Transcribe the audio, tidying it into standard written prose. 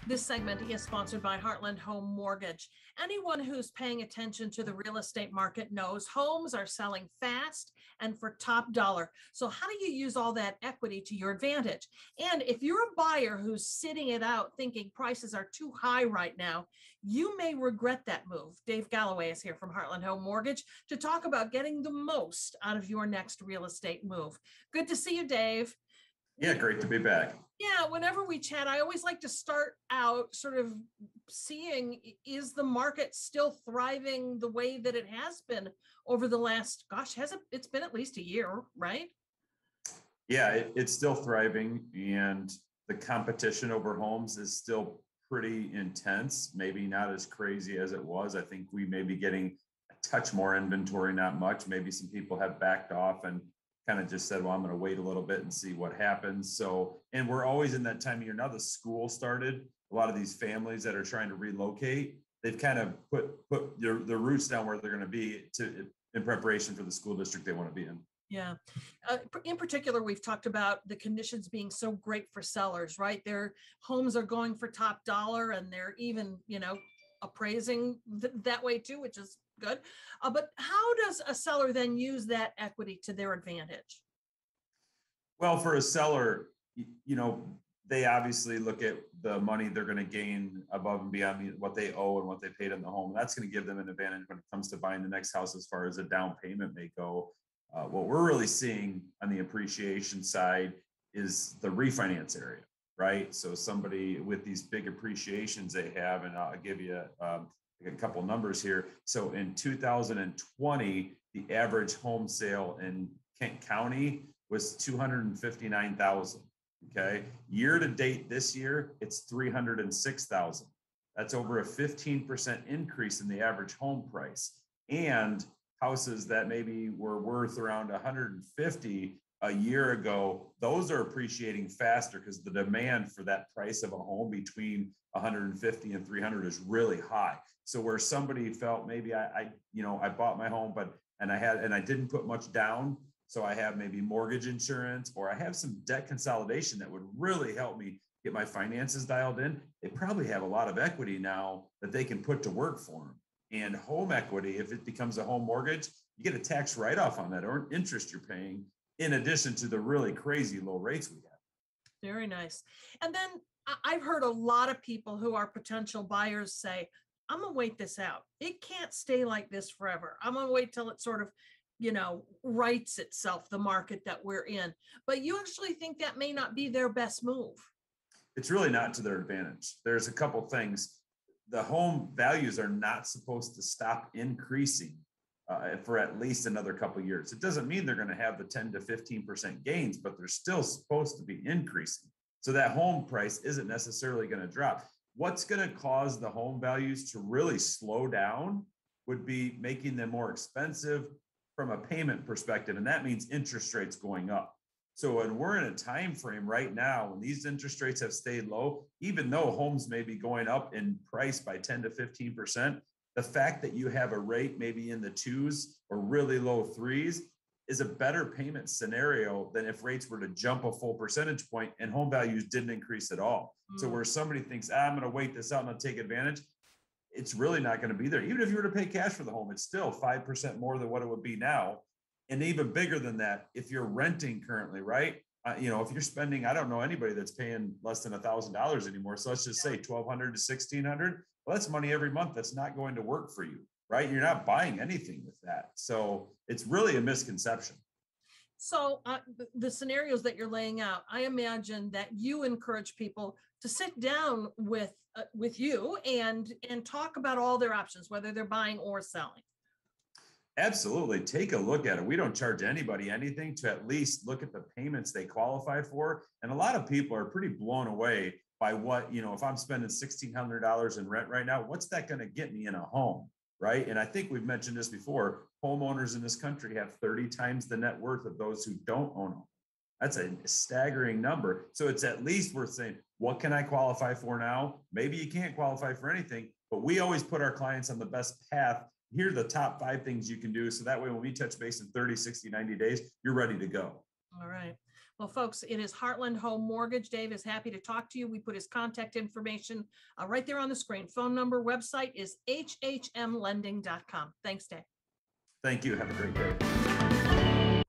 This segment is sponsored by Heartland Home Mortgage. Anyone who's paying attention to the real estate market knows homes are selling fast and for top dollar. So, how do you use all that equity to your advantage? And if you're a buyer who's sitting it out thinking prices are too high right now, you may regret that move. Dave Galloway is here from Heartland Home Mortgage to talk about getting the most out of your next real estate move. Good to see you, Dave. Yeah, great to be back. Yeah, whenever we chat, I always like to start out sort of seeing, is the market still thriving the way that it has been over the last, gosh, has it's been at least a year, right? Yeah, it's still thriving, and the competition over homes is still pretty intense. Maybe not as crazy as it was. I think we may be getting a touch more inventory, not much. Maybe some people have backed off and kind of just said, well, I'm going to wait a little bit and see what happens. So, and we're always in that time of year. Now the school started. A lot of these families that are trying to relocate, they've kind of put their roots down where they're going to be in preparation for the school district they want to be in. Yeah. In particular, we've talked about the conditions being so great for sellers, right? Their homes are going for top dollar and they're even, appraising that way too, which is good. But how does a seller then use that equity to their advantage? Well, for a seller, they obviously look at the money they're going to gain above and beyond what they owe and what they paid in the home. That's going to give them an advantage when it comes to buying the next house as far as a down payment may go. What we're really seeing on the appreciation side is the refinance area, right? So somebody with these big appreciations they have, and I'll give you a couple numbers here. So in 2020, the average home sale in Kent County was 259,000. Okay. Year to date this year, it's 306,000. That's over a 15% increase in the average home price. And houses that maybe were worth around 150 a year ago, those are appreciating faster because the demand for that price of a home between 150 and 300 is really high. So where somebody felt maybe I bought my home, and I didn't put much down. So I have maybe mortgage insurance, or I have some debt consolidation that would really help me get my finances dialed in. They probably have a lot of equity now that they can put to work for them. And home equity, if it becomes a home mortgage, you get a tax write-off on that or interest you're paying, in addition to the really crazy low rates we have. Very nice. And then I've heard a lot of people who are potential buyers say, I'm going to wait this out. It can't stay like this forever. I'm going to wait till it sort of, rights itself, the market that we're in. But you actually think that may not be their best move. It's really not to their advantage. There's a couple things. The home values are not supposed to stop increasing for at least another couple of years. It doesn't mean they're going to have the 10 to 15% gains, but they're still supposed to be increasing. So that home price isn't necessarily going to drop. What's going to cause the home values to really slow down would be making them more expensive from a payment perspective. And that means interest rates going up. So when we're in a time frame right now, when these interest rates have stayed low, even though homes may be going up in price by 10 to 15%, the fact that you have a rate maybe in the twos or really low threes is a better payment scenario than if rates were to jump a full percentage point and home values didn't increase at all. So where somebody thinks, I'm going to wait this out and I'll take advantage, it's really not going to be there. Even if you were to pay cash for the home, it's still 5% more than what it would be now. And even bigger than that, if you're renting currently, right? If you're spending, I don't know anybody that's paying less than $1,000 anymore. So let's just say 1,200 to 1,600. Well, that's money every month that's not going to work for you, right? You're not buying anything with that. So it's really a misconception. So the scenarios that you're laying out, I imagine that you encourage people to sit down with you and talk about all their options, whether they're buying or selling. Absolutely. Take a look at it. We don't charge anybody anything to at least look at the payments they qualify for. And a lot of people are pretty blown away by what, if I'm spending $1,600 in rent right now, what's that going to get me in a home? Right. And I think we've mentioned this before. Homeowners in this country have 30 times the net worth of those who don't own a home. That's a staggering number. So it's at least worth saying, what can I qualify for now? Maybe you can't qualify for anything, but we always put our clients on the best path. Here are the top 5 things you can do. So that way, when we touch base in 30, 60, 90 days, you're ready to go. All right. Well, folks, it is Heartland Home Mortgage. Dave is happy to talk to you. We put his contact information right there on the screen. Phone number, website is hhmlending.com. Thanks, Dave. Thank you. Have a great day.